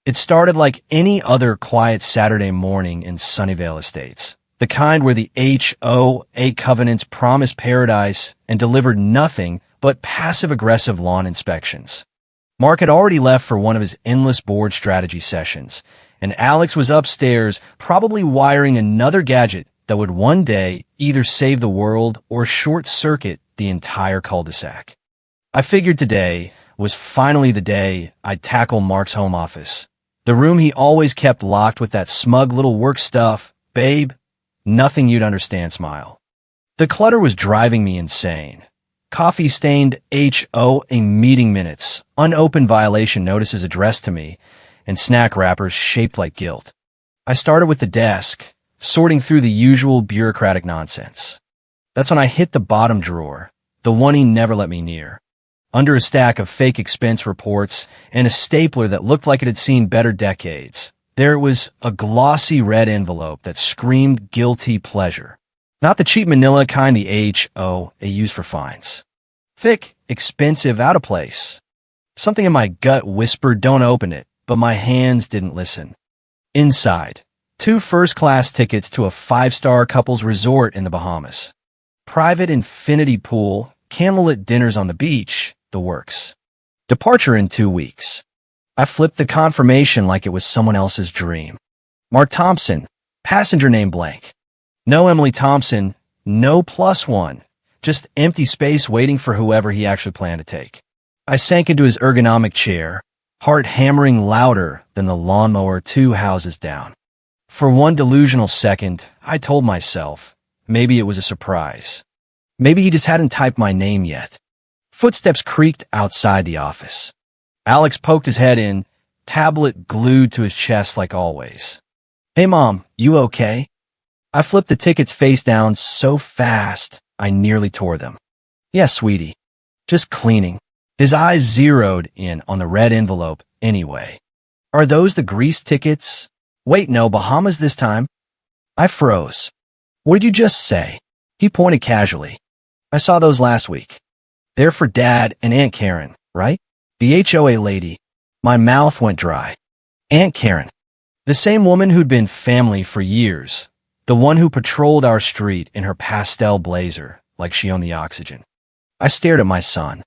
It started like any other quiet Saturday morning in Sunnyvale Estates, the kind where the HOA covenants promised paradise and delivered nothing but passive-aggressive lawn inspections. Mark had already left for one of his endless board strategy sessions, and Alex was upstairs probably wiring another gadget that would one day either save the world or short-circuit the entire cul-de-sac. I figured today was finally the day I'd tackle Mark's home office, the room he always kept locked with that smug little work stuff, babe, nothing you'd understand smile. The clutter was driving me insane. Coffee-stained HOA meeting minutes, unopened violation notices addressed to me, and snack wrappers shaped like guilt. I started with the desk, sorting through the usual bureaucratic nonsense. That's when I hit the bottom drawer, the one he never let me near. Under a stack of fake expense reports and a stapler that looked like it had seen better decades, there was a glossy red envelope that screamed guilty pleasure. Not the cheap manila kind the HOA used for fines. Thick, expensive, out of place. Something in my gut whispered, don't open it, but my hands didn't listen. Inside, 2 first-class tickets to a 5-star couples resort in the Bahamas. Private infinity pool, candlelit dinners on the beach, the works. Departure in 2 weeks. I flipped the confirmation like it was someone else's dream. Mark Thompson, passenger name blank. No Emily Thompson, no +1, just empty space waiting for whoever he actually planned to take. I sank into his ergonomic chair, heart hammering louder than the lawnmower 2 houses down. For one delusional second, I told myself, maybe it was a surprise. Maybe he just hadn't typed my name yet. Footsteps creaked outside the office. Alex poked his head in, tablet glued to his chest like always. Hey Mom, you okay? I flipped the tickets face down so fast, I nearly tore them. Yes, sweetie. Just cleaning. His eyes zeroed in on the red envelope anyway. Are those the Greece tickets? Wait, no, Bahamas this time. I froze. What did you just say? He pointed casually. I saw those last week. They're for Dad and Aunt Karen, right? The HOA lady. My mouth went dry. Aunt Karen. The same woman who'd been family for years. The one who patrolled our street in her pastel blazer, like she owned the oxygen. I stared at my son.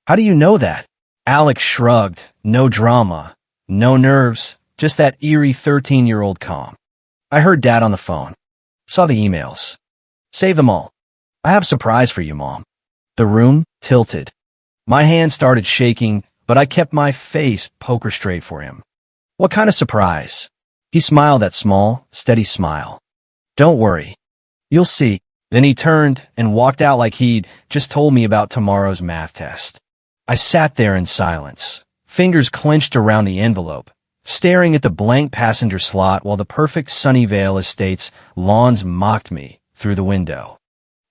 How do you know that? Alex shrugged. No drama. No nerves. Just that eerie 13-year-old calm. I heard Dad on the phone. Saw the emails. Save them all. I have a surprise for you, Mom. The room tilted. My hand started shaking, but I kept my face poker straight for him. What kind of surprise? He smiled that small, steady smile. Don't worry. You'll see. Then he turned and walked out like he'd just told me about tomorrow's math test. I sat there in silence, fingers clenched around the envelope, staring at the blank passenger slot while the perfect Sunnyvale Estates lawns mocked me through the window.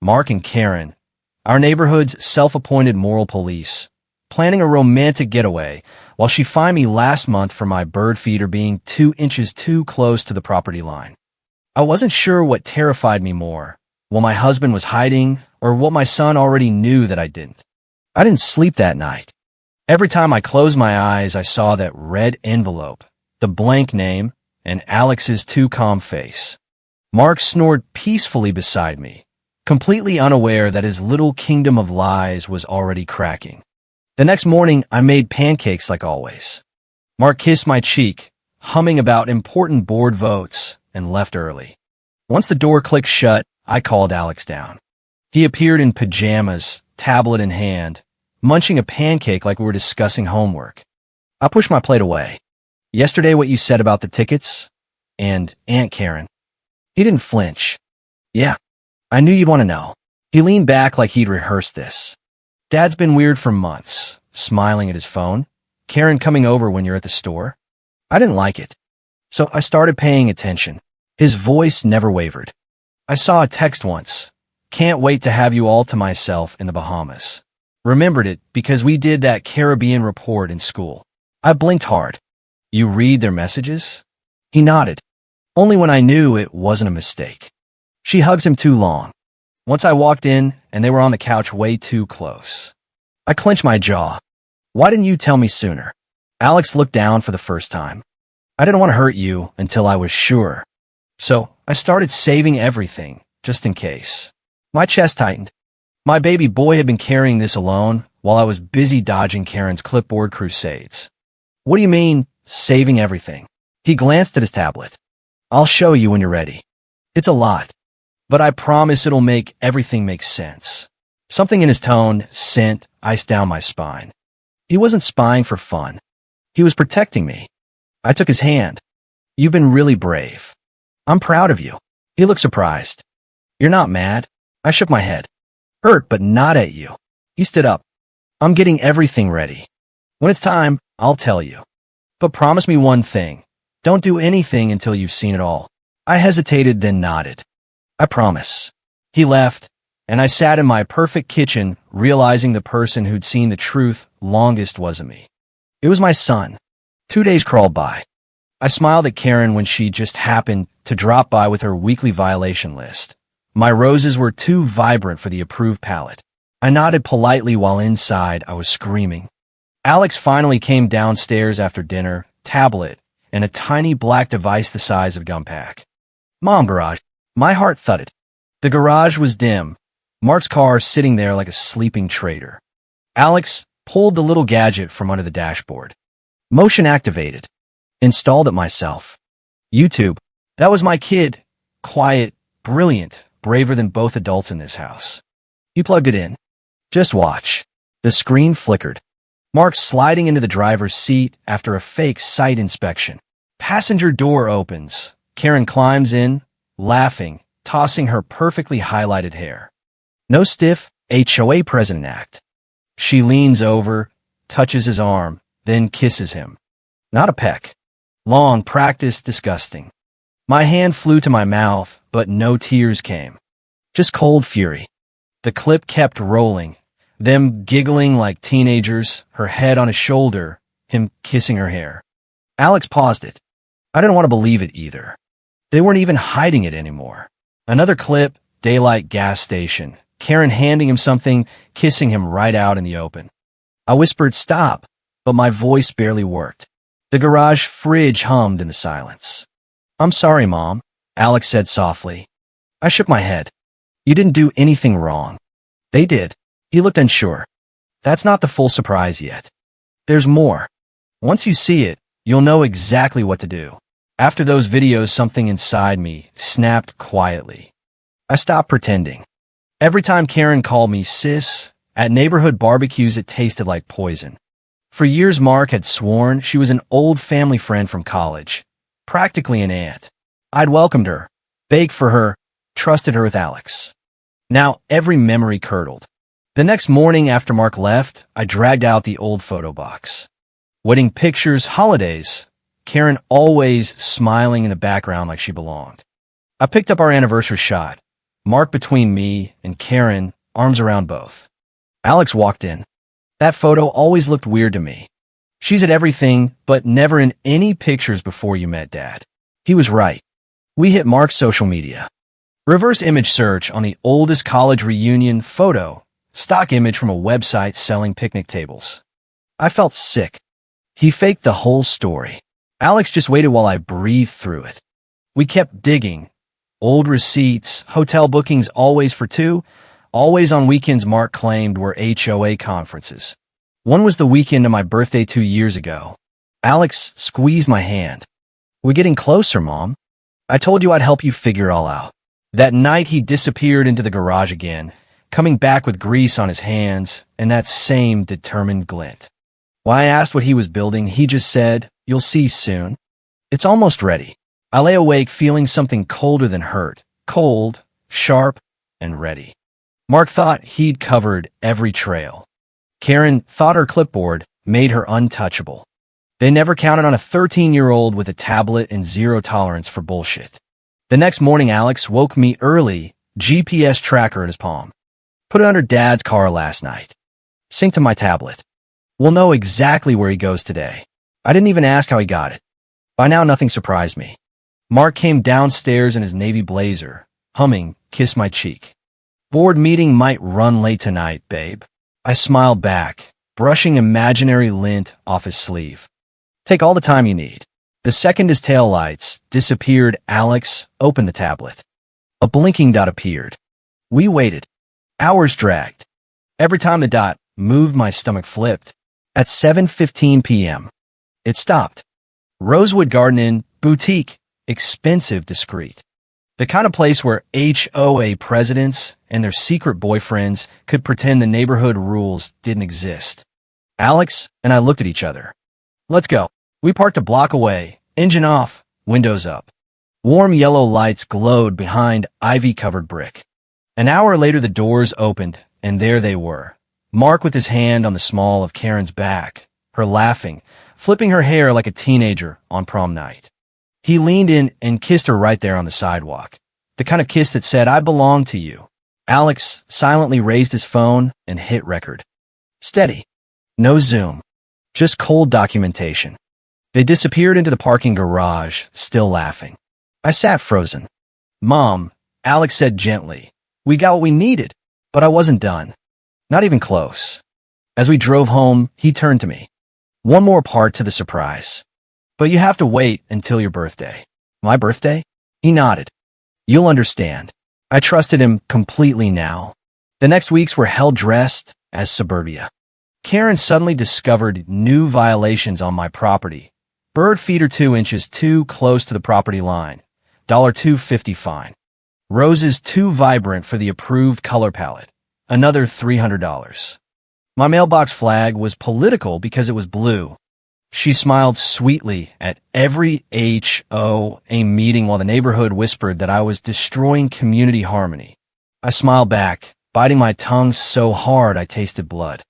Mark and Karen, our neighborhood's self-appointed moral police, planning a romantic getaway while she fined me last month for my bird feeder being 2 inches too close to the property line. I wasn't sure what terrified me more, what my husband was hiding or what my son already knew that I didn't. I didn't sleep that night. Every time I closed my eyes, I saw that red envelope, the blank name, and Alex's too calm face. Mark snored peacefully beside me, completely unaware that his little kingdom of lies was already cracking. The next morning, I made pancakes like always. Mark kissed my cheek, humming about important board votes, and left early. Once the door clicked shut, I called Alex down. He appeared in pajamas, tablet in hand, munching a pancake like we were discussing homework. I pushed my plate away. Yesterday what you said about the tickets? And Aunt Karen. He didn't flinch. Yeah, I knew you'd want to know. He leaned back like he'd rehearsed this. Dad's been weird for months, smiling at his phone. Karen coming over when you're at the store. I didn't like it. So I started paying attention. His voice never wavered. I saw a text once. Can't wait to have you all to myself in the Bahamas. Remembered it because we did that Caribbean report in school. I blinked hard. You read their messages? He nodded. Only when I knew it wasn't a mistake. She hugs him too long. Once I walked in and they were on the couch way too close. I clenched my jaw. Why didn't you tell me sooner? Alex looked down for the first time. I didn't want to hurt you until I was sure. So I started saving everything, just in case. My chest tightened. My baby boy had been carrying this alone while I was busy dodging Karen's clipboard crusades. What do you mean, saving everything? He glanced at his tablet. I'll show you when you're ready. It's a lot, but I promise it'll make everything make sense. Something in his tone sent ice down my spine. He wasn't spying for fun. He was protecting me. I took his hand. You've been really brave. I'm proud of you. He looked surprised. You're not mad? I shook my head. Hurt, but not at you. He stood up. I'm getting everything ready. When it's time, I'll tell you. But promise me one thing. Don't do anything until you've seen it all. I hesitated, then nodded. I promise. He left, and I sat in my perfect kitchen, realizing the person who'd seen the truth longest wasn't me. It was my son. 2 days crawled by. I smiled at Karen when she just happened to drop by with her weekly violation list. My roses were too vibrant for the approved palette. I nodded politely while inside I was screaming. Alex finally came downstairs after dinner, tablet, and a tiny black device the size of gum pack. Mom, garage. My heart thudded. The garage was dim, Mark's car sitting there like a sleeping traitor. Alex pulled the little gadget from under the dashboard. Motion activated. Installed it myself. YouTube. That was my kid. Quiet, brilliant, braver than both adults in this house. He plugged it in. Just watch. The screen flickered. Mark sliding into the driver's seat after a fake site inspection. Passenger door opens. Karen climbs in, laughing, tossing her perfectly highlighted hair. No stiff HOA president act. She leans over, touches his arm, then kisses him. Not a peck. Long practice, disgusting. My hand flew to my mouth, but no tears came. Just cold fury. The clip kept rolling. Them giggling like teenagers, her head on his shoulder, him kissing her hair. Alex paused it. I didn't want to believe it either. They weren't even hiding it anymore. Another clip, daylight gas station. Karen handing him something, kissing him right out in the open. I whispered, stop, but my voice barely worked. The garage fridge hummed in the silence. I'm sorry, Mom, Alex said softly. I shook my head. You didn't do anything wrong. They did. He looked unsure. That's not the full surprise yet. There's more. Once you see it, you'll know exactly what to do. After those videos, something inside me snapped quietly. I stopped pretending. Every time Karen called me sis, at neighborhood barbecues it tasted like poison. For years Mark had sworn she was an old family friend from college, practically an aunt. I'd welcomed her, baked for her, trusted her with Alex. Now every memory curdled. The next morning after Mark left, I dragged out the old photo box. Wedding pictures, holidays, Karen always smiling in the background like she belonged. I picked up our anniversary shot, Mark between me and Karen, arms around both. Alex walked in. That photo always looked weird to me. She's at everything, but never in any pictures before you met Dad. He was right. We hit Mark's social media. Reverse image search on the oldest college reunion photo. Stock image from a website selling picnic tables. I felt sick. He faked the whole story. Alex just waited while I breathed through it. We kept digging. Old receipts, hotel bookings always for two, always on weekends Mark claimed were HOA conferences. One was the weekend of my birthday 2 years ago. Alex squeezed my hand. We're getting closer, Mom. I told you I'd help you figure it all out. That night he disappeared into the garage again, coming back with grease on his hands and that same determined glint. When I asked what he was building, he just said, you'll see soon. It's almost ready. I lay awake feeling something colder than hurt. Cold, sharp, and ready. Mark thought he'd covered every trail. Karen thought her clipboard made her untouchable. They never counted on a 13-year-old with a tablet and zero tolerance for bullshit. The next morning, Alex woke me early, GPS tracker in his palm. Put it under Dad's car last night. Sync to my tablet. We'll know exactly where he goes today. I didn't even ask how he got it. By now, nothing surprised me. Mark came downstairs in his navy blazer, humming, Kiss My Cheek. Board meeting might run late tonight, babe. I smiled back, brushing imaginary lint off his sleeve. Take all the time you need. The second his taillights disappeared, Alex opened the tablet. A blinking dot appeared. We waited. Hours dragged. Every time the dot moved, my stomach flipped. At 7:15 p.m., it stopped. Rosewood Garden Inn, boutique, expensive, discreet. The kind of place where HOA presidents and their secret boyfriends could pretend the neighborhood rules didn't exist. Alex and I looked at each other. Let's go. We parked a block away, engine off, windows up. Warm yellow lights glowed behind ivy-covered brick. An hour later, the doors opened, and there they were. Mark with his hand on the small of Karen's back, her laughing, flipping her hair like a teenager on prom night. He leaned in and kissed her right there on the sidewalk. The kind of kiss that said, "I belong to you." Alex silently raised his phone and hit record. Steady. No zoom. Just cold documentation. They disappeared into the parking garage, still laughing. I sat frozen. "Mom," Alex said gently, "we got what we needed." But I wasn't done. Not even close. As we drove home, he turned to me. "One more part to the surprise. But you have to wait until your birthday." "My birthday?" He nodded. "You'll understand." I trusted him completely now. The next weeks were hell dressed as suburbia. Karen suddenly discovered new violations on my property. Bird feeder 2 inches too close to the property line. $2.50 fine. Roses too vibrant for the approved color palette. Another $300. My mailbox flag was political because it was blue. She smiled sweetly at every HOA meeting while the neighborhood whispered that I was destroying community harmony. I smiled back, biting my tongue so hard I tasted blood.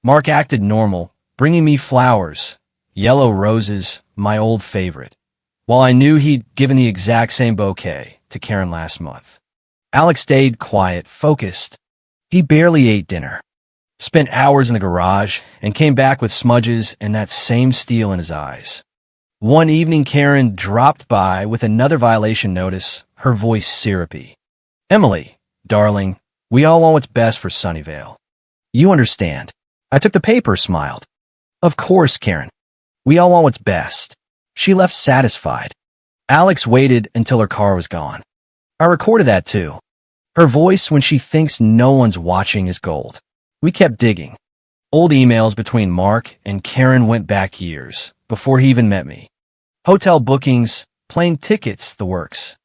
Mark acted normal, bringing me flowers, yellow roses, my old favorite, while I knew he'd given the exact same bouquet to Karen last month. Alex stayed quiet, focused. He barely ate dinner. Spent hours in the garage and came back with smudges and that same steel in his eyes. One evening, Karen dropped by with another violation notice, her voice syrupy. "Emily, darling, we all want what's best for Sunnyvale. You understand." I took the paper, smiled. "Of course, Karen. We all want what's best." She left satisfied. Alex waited until her car was gone. I recorded that too. Her voice when she thinks no one's watching is gold. We kept digging. Old emails between Mark and Karen went back years, before he even met me. Hotel bookings, plane tickets, the works.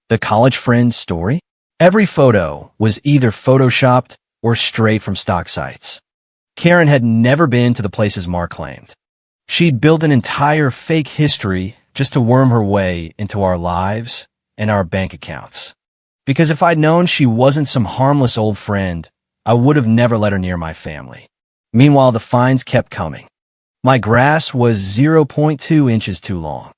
The college friend story? Every photo was either photoshopped or straight from stock sites. Karen had never been to the places Mark claimed. She'd built an entire fake history just to worm her way into our lives and our bank accounts. Because if I'd known she wasn't some harmless old friend, I would have never let her near my family. Meanwhile, the fines kept coming. My grass was 0.2 inches too long.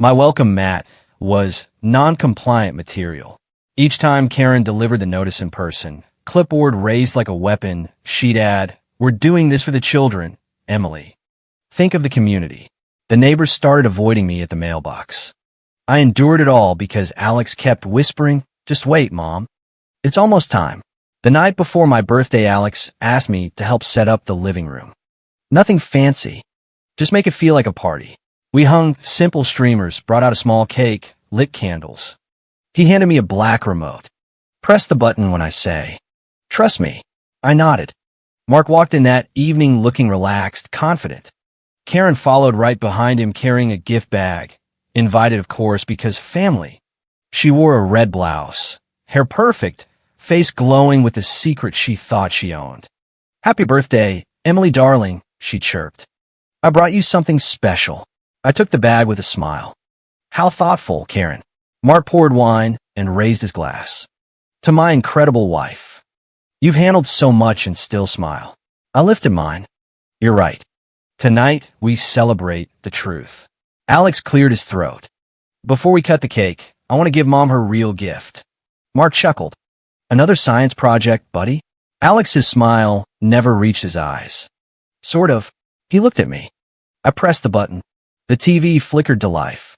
My welcome mat was non-compliant material. Each time Karen delivered the notice in person, clipboard raised like a weapon, she'd add, "We're doing this for the children, Emily." Think of the community. The neighbors started avoiding me at the mailbox. I endured it all because Alex kept whispering, "Just wait, Mom. It's almost time." The night before my birthday, Alex asked me to help set up the living room. Nothing fancy. Just make it feel like a party. We hung simple streamers, brought out a small cake, lit candles. He handed me a black remote. "Press the button when I say." "Trust me." I nodded. Mark walked in that evening looking relaxed, confident. Karen followed right behind him carrying a gift bag. Invited, of course, because family. She wore a red blouse, hair perfect, face glowing with the secret she thought she owned. "Happy birthday, Emily darling," she chirped. "I brought you something special." I took the bag with a smile. "How thoughtful, Karen." Mark poured wine and raised his glass. "To my incredible wife. You've handled so much and still smile." I lifted mine. "You're right. Tonight, we celebrate the truth." Alex cleared his throat. "Before we cut the cake, I want to give Mom her real gift." Mark chuckled. "Another science project, buddy?" Alex's smile never reached his eyes. Sort of. He looked at me. I pressed the button. The TV flickered to life.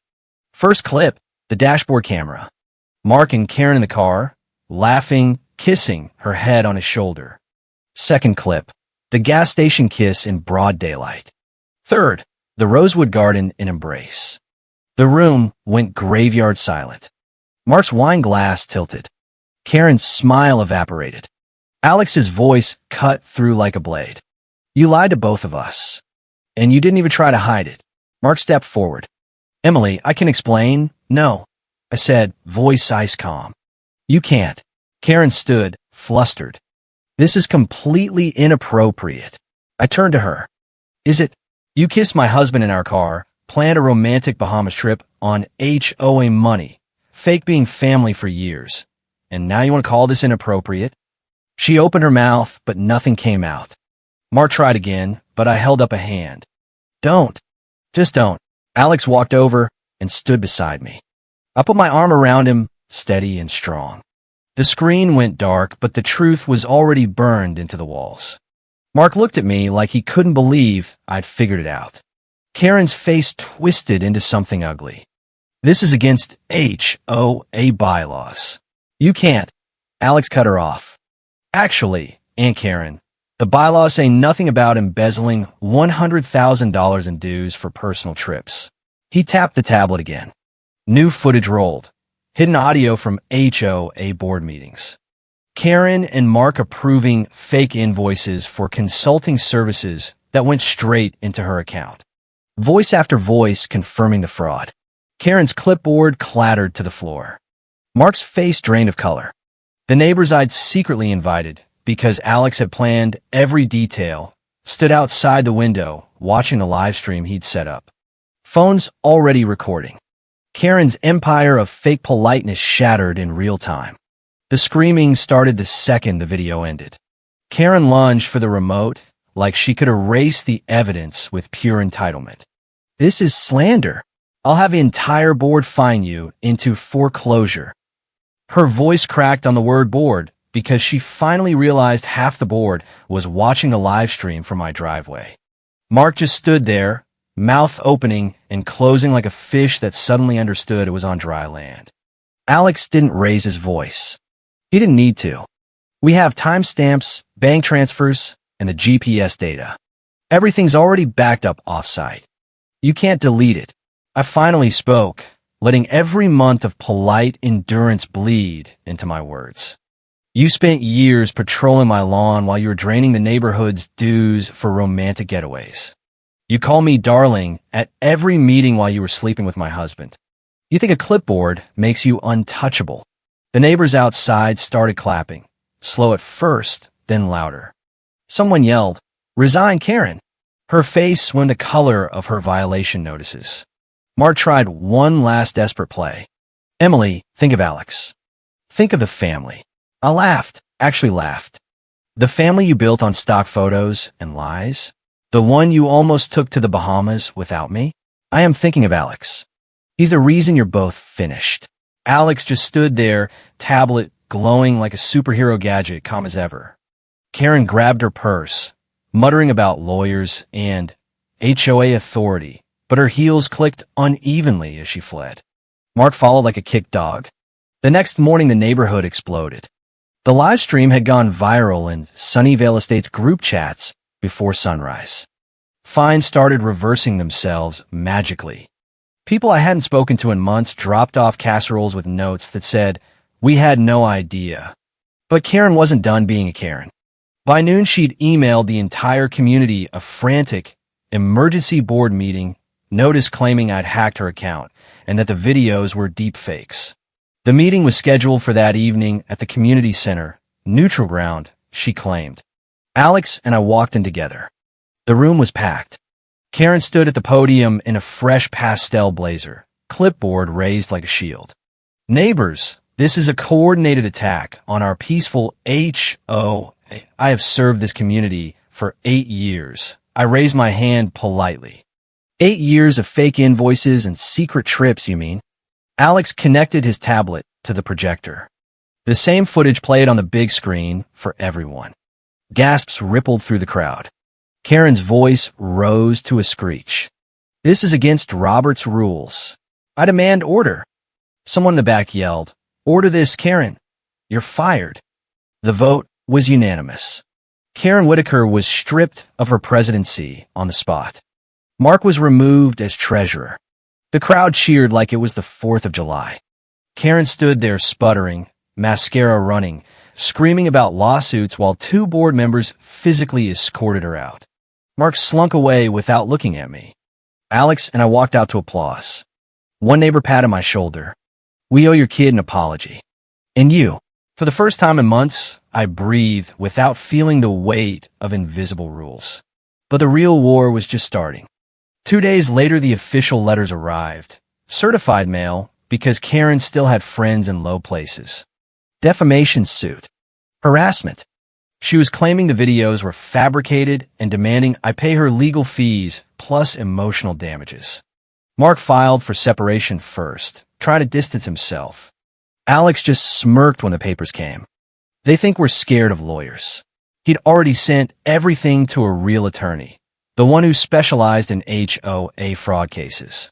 First clip, the dashboard camera. Mark and Karen in the car, laughing, kissing, her head on his shoulder. Second clip, the gas station kiss in broad daylight. Third, the Rosewood Garden in embrace. The room went graveyard silent. Mark's wine glass tilted. Karen's smile evaporated. Alex's voice cut through like a blade. You lied to both of us. And you didn't even try to hide it. Mark stepped forward. Emily, I can explain. No, I said, voice ice calm. You can't. Karen stood, flustered. This is completely inappropriate. I turned to her. Is it? You kissed my husband in our car, planned a romantic Bahamas trip on HOA money, fake being family for years. And now you want to call this inappropriate? She opened her mouth, but nothing came out. Mark tried again, but I held up a hand. Don't. Just don't. Alex walked over and stood beside me. I put my arm around him, steady and strong. The screen went dark, but the truth was already burned into the walls. Mark looked at me like he couldn't believe I'd figured it out. Karen's face twisted into something ugly. This is against HOA bylaws. You can't. Alex cut her off. Actually, Aunt Karen, the bylaws say nothing about embezzling $100,000 in dues for personal trips. He tapped the tablet again. New footage rolled. Hidden audio from HOA board meetings. Karen and Mark approving fake invoices for consulting services that went straight into her account. Voice after voice confirming the fraud. Karen's clipboard clattered to the floor. Mark's face drained of color. The neighbors I'd secretly invited, because Alex had planned every detail, stood outside the window, watching the live stream he'd set up. Phones already recording. Karen's empire of fake politeness shattered in real time. The screaming started the second the video ended. Karen lunged for the remote like she could erase the evidence with pure entitlement. This is slander. I'll have the entire board fine you into foreclosure. Her voice cracked on the word board because she finally realized half the board was watching the live stream from my driveway. Mark just stood there, mouth opening and closing like a fish that suddenly understood it was on dry land. Alex didn't raise his voice. He didn't need to. We have timestamps, bank transfers, and the GPS data. Everything's already backed up offsite. You can't delete it. I finally spoke, letting every month of polite endurance bleed into my words. You spent years patrolling my lawn while you were draining the neighborhood's dues for romantic getaways. You call me darling at every meeting while you were sleeping with my husband. You think a clipboard makes you untouchable. The neighbors outside started clapping, slow at first, then louder. Someone yelled, "Resign, Karen." Her face went the color of her violation notices. Mark tried one last desperate play. Emily, think of Alex. Think of the family. I laughed, actually laughed. The family you built on stock photos and lies? The one you almost took to the Bahamas without me? I am thinking of Alex. He's the reason you're both finished. Alex just stood there, tablet glowing like a superhero gadget, calm as ever. Karen grabbed her purse, muttering about lawyers and HOA authority, but her heels clicked unevenly as she fled. Mark followed like a kicked dog. The next morning, the neighborhood exploded. The live stream had gone viral in Sunnyvale Estates group chats before sunrise. Fines started reversing themselves magically. People I hadn't spoken to in months dropped off casseroles with notes that said, "We had no idea." But Karen wasn't done being a Karen. By noon, she'd emailed the entire community a frantic emergency board meeting notice claiming I'd hacked her account and that the videos were deep fakes. The meeting was scheduled for that evening at the community center, neutral ground, she claimed. Alex and I walked in together. The room was packed. Karen stood at the podium in a fresh pastel blazer, clipboard raised like a shield. Neighbors, this is a coordinated attack on our peaceful HOA. I have served this community for 8 years. I raised my hand politely. 8 years of fake invoices and secret trips, you mean? Alex connected his tablet to the projector. The same footage played on the big screen for everyone. Gasps rippled through the crowd. Karen's voice rose to a screech. This is against Robert's rules. I demand order. Someone in the back yelled, "Order this, Karen. You're fired." The vote was unanimous. Karen Whitaker was stripped of her presidency on the spot. Mark was removed as treasurer. The crowd cheered like it was the 4th of July. Karen stood there sputtering, mascara running, screaming about lawsuits while 2 board members physically escorted her out. Mark slunk away without looking at me. Alex and I walked out to applause. One neighbor patted my shoulder. "We owe your kid an apology." "And you." For the first time in months, I breathed without feeling the weight of invisible rules. But the real war was just starting. 2 days later, the official letters arrived. Certified mail, because Karen still had friends in low places. Defamation suit. Harassment. She was claiming the videos were fabricated and demanding I pay her legal fees plus emotional damages. Mark filed for separation first, trying to distance himself. Alex just smirked when the papers came. They think we're scared of lawyers. He'd already sent everything to a real attorney, the one who specialized in HOA fraud cases.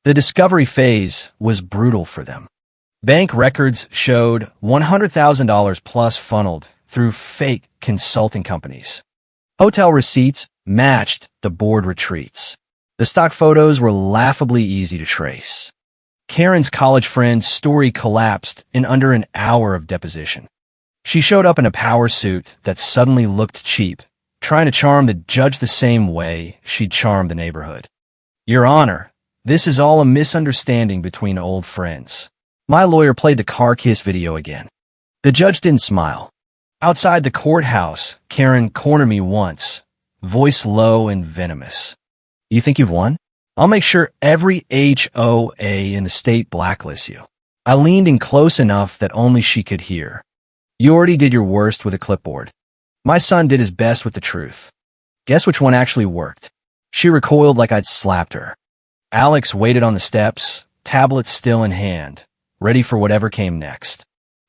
The discovery phase was brutal for them. Bank records showed $100,000 plus funneled through fake consulting companies. Hotel receipts matched the board retreats. The stock photos were laughably easy to trace. Karen's college friend's story collapsed in under an hour of deposition. She showed up in a power suit that suddenly looked cheap, trying to charm the judge the same way she'd charmed the neighborhood. "Your Honor, this is all a misunderstanding between old friends." My lawyer played the car kiss video again. The judge didn't smile. Outside the courthouse, Karen cornered me once, voice low and venomous. "You think you've won? I'll make sure every HOA in the state blacklists you." I leaned in close enough that only she could hear. "You already did your worst with a clipboard. My son did his best with the truth. Guess which one actually worked?" She recoiled like I'd slapped her. Alex waited on the steps, tablet still in hand, ready for whatever came next.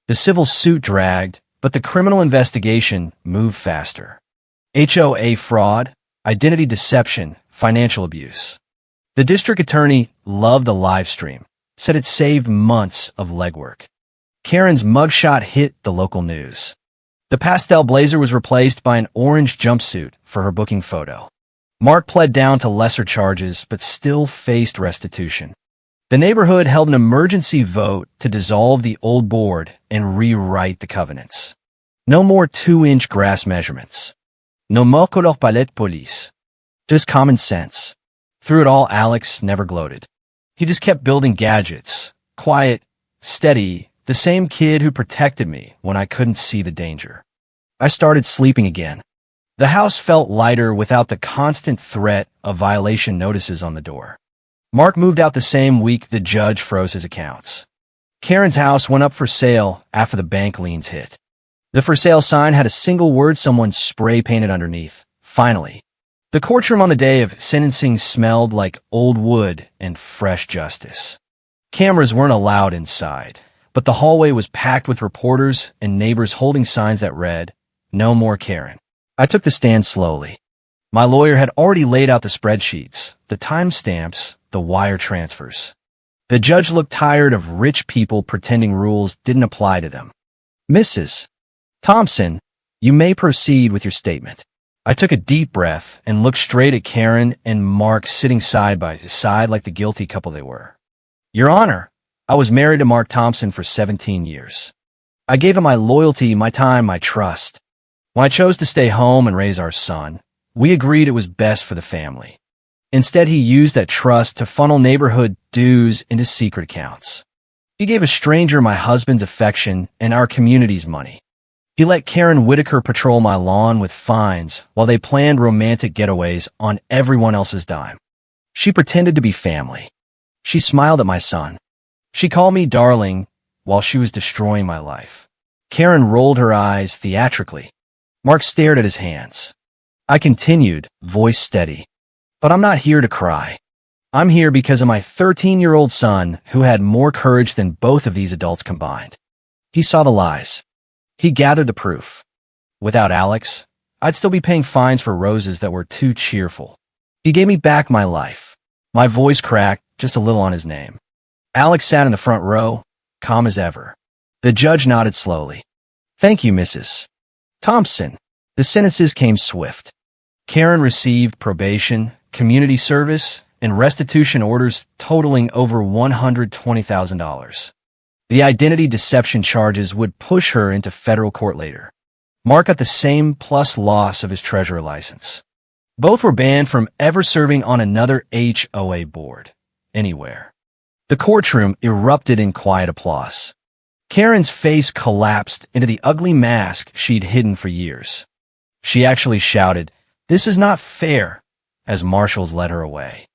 The civil suit dragged, but the criminal investigation moved faster. HOA fraud, identity deception, financial abuse. The district attorney loved the live stream, said it saved months of legwork. Karen's mugshot hit the local news. The pastel blazer was replaced by an orange jumpsuit for her booking photo. Mark pled down to lesser charges, but still faced restitution. The neighborhood held an emergency vote to dissolve the old board and rewrite the covenants. No more 2-inch grass measurements. No more couleur palette police. Just common sense. Through it all, Alex never gloated. He just kept building gadgets. Quiet, steady, the same kid who protected me when I couldn't see the danger. I started sleeping again. The house felt lighter without the constant threat of violation notices on the door. Mark moved out the same week the judge froze his accounts. Karen's house went up for sale after the bank liens hit. The for sale sign had a single word someone spray painted underneath. Finally. The courtroom on the day of sentencing smelled like old wood and fresh justice. Cameras weren't allowed inside, but the hallway was packed with reporters and neighbors holding signs that read, "No more Karen." I took the stand slowly. My lawyer had already laid out the spreadsheets, the timestamps, the wire transfers. The judge looked tired of rich people pretending rules didn't apply to them. "Mrs. Thompson, you may proceed with your statement." I took a deep breath and looked straight at Karen and Mark sitting side by side like the guilty couple they were. "Your Honor, I was married to Mark Thompson for 17 years. I gave him my loyalty, my time, my trust. When I chose to stay home and raise our son, we agreed it was best for the family. Instead, he used that trust to funnel neighborhood dues into secret accounts. He gave a stranger my husband's affection and our community's money. He let Karen Whitaker patrol my lawn with fines while they planned romantic getaways on everyone else's dime. She pretended to be family. She smiled at my son. She called me darling while she was destroying my life. Karen rolled her eyes theatrically. Mark stared at his hands. I continued, voice steady. "But I'm not here to cry. I'm here because of my 13-year-old son who had more courage than both of these adults combined. He saw the lies. He gathered the proof. Without Alex, I'd still be paying fines for roses that were too cheerful. He gave me back my life." My voice cracked just a little on his name. Alex sat in the front row, calm as ever. The judge nodded slowly. "Thank you, Mrs. Thompson." The sentences came swift. Karen received probation, community service, and restitution orders totaling over $120,000. The identity deception charges would push her into federal court later. Mark got the same plus loss of his treasurer license. Both were banned from ever serving on another HOA board, anywhere. The courtroom erupted in quiet applause. Karen's face collapsed into the ugly mask she'd hidden for years. She actually shouted, "This is not fair," as marshals led her away.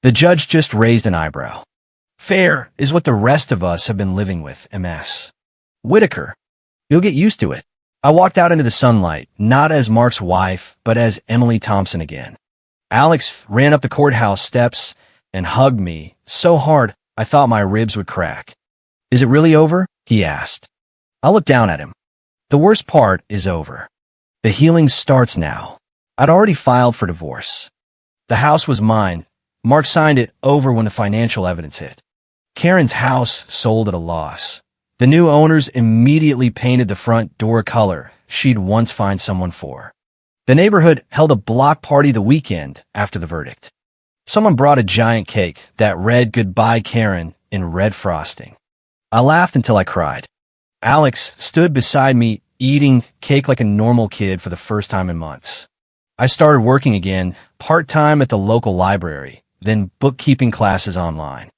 The judge just raised an eyebrow. "Fair is what the rest of us have been living with, MS. Whitaker, you'll get used to it." I walked out into the sunlight, not as Mark's wife, but as Emily Thompson again. Alex ran up the courthouse steps and hugged me so hard I thought my ribs would crack. "Is it really over?" he asked. I looked down at him. "The worst part is over. The healing starts now." I'd already filed for divorce. The house was mine. Mark signed it over when the financial evidence hit. Karen's house sold at a loss. The new owners immediately painted the front door color she'd once fined someone for. The neighborhood held a block party the weekend after the verdict. Someone brought a giant cake that read "Goodbye, Karen" in red frosting. I laughed until I cried. Alex stood beside me eating cake like a normal kid for the first time in months. I started working again, part-time at the local library, then bookkeeping classes online.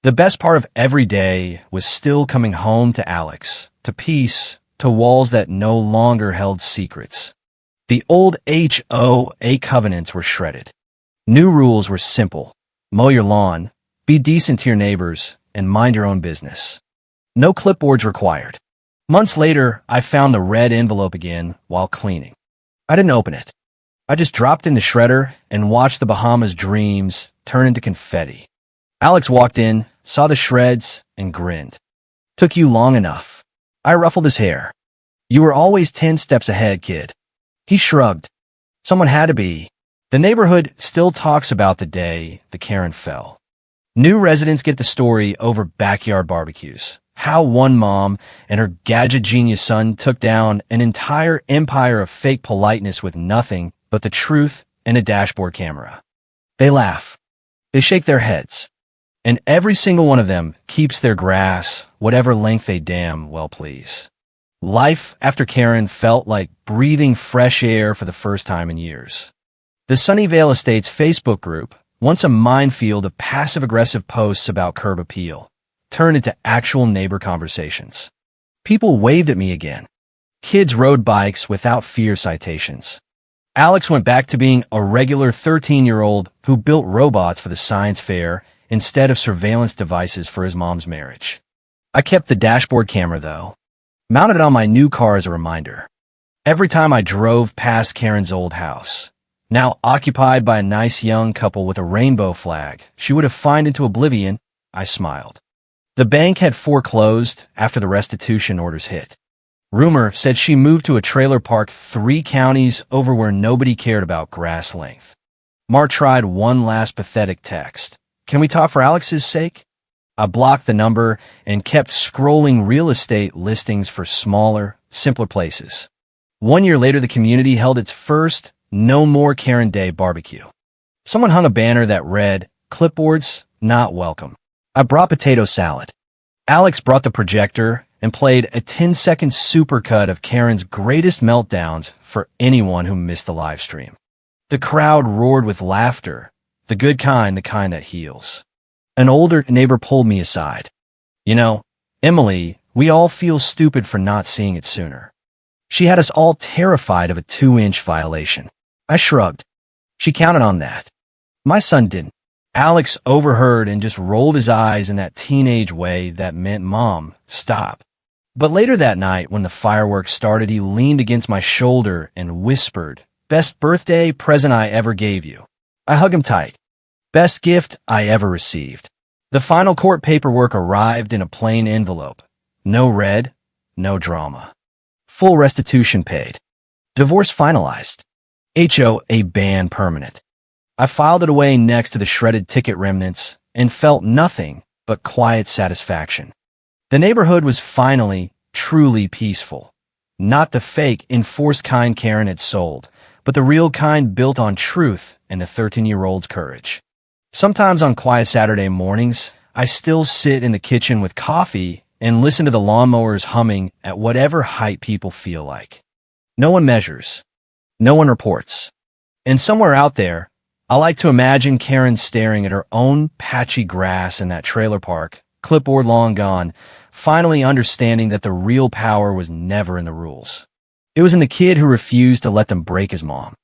The best part of every day was still coming home to Alex, to peace, to walls that no longer held secrets. The old HOA covenants were shredded. New rules were simple: mow your lawn, be decent to your neighbors, and mind your own business. No clipboards required. Months later, I found the red envelope again while cleaning. I didn't open it. I just dropped in the shredder and watched the Bahamas dreams turn into confetti. Alex walked in, saw the shreds, and grinned. "Took you long enough." I ruffled his hair. "You were always 10 steps ahead, kid." He shrugged. "Someone had to be." The neighborhood still talks about the day the Karen fell. New residents get the story over backyard barbecues. How one mom and her gadget genius son took down an entire empire of fake politeness with nothing but the truth and a dashboard camera. They laugh. They shake their heads. And every single one of them keeps their grass, whatever length they damn well please. Life after Karen felt like breathing fresh air for the first time in years. The Sunnyvale Estates Facebook group, once a minefield of passive-aggressive posts about curb appeal, turned into actual neighbor conversations. People waved at me again. Kids rode bikes without fear citations. Alex went back to being a regular 13-year-old who built robots for the science fair instead of surveillance devices for his mom's marriage. I kept the dashboard camera, though, mounted it on my new car as a reminder. Every time I drove past Karen's old house, now occupied by a nice young couple with a rainbow flag she would have fined into oblivion, I smiled. The bank had foreclosed after the restitution orders hit. Rumor said she moved to a trailer park 3 counties over where nobody cared about grass length. Mark tried one last pathetic text. "Can we talk for Alex's sake?" I blocked the number and kept scrolling real estate listings for smaller, simpler places. 1 year later, the community held its first No More Karen Day barbecue. Someone hung a banner that read, "Clipboards, not welcome." I brought potato salad. Alex brought the projector and played a 10-second supercut of Karen's greatest meltdowns for anyone who missed the live stream. The crowd roared with laughter, the good kind, the kind that heals. An older neighbor pulled me aside. "You know, Emily, we all feel stupid for not seeing it sooner." She had us all terrified of a 2-inch violation. I shrugged. She counted on that. My son didn't. Alex overheard and just rolled his eyes in that teenage way that meant, "Mom, stop." But later that night, when the fireworks started, he leaned against my shoulder and whispered, "Best birthday present I ever gave you." I hugged him tight. Best gift I ever received. The final court paperwork arrived in a plain envelope. No red, no drama. Full restitution paid. Divorce finalized. HOA ban permanent. I filed it away next to the shredded ticket remnants and felt nothing but quiet satisfaction. The neighborhood was finally, truly peaceful. Not the fake, enforced kind Karen had sold, but the real kind built on truth and a 13-year-old's courage. Sometimes on quiet Saturday mornings, I still sit in the kitchen with coffee and listen to the lawnmowers humming at whatever height people feel like. No one measures. No one reports. And somewhere out there, I like to imagine Karen staring at her own patchy grass in that trailer park, clipboard long gone, finally understanding that the real power was never in the rules. It was in the kid who refused to let them break his mom.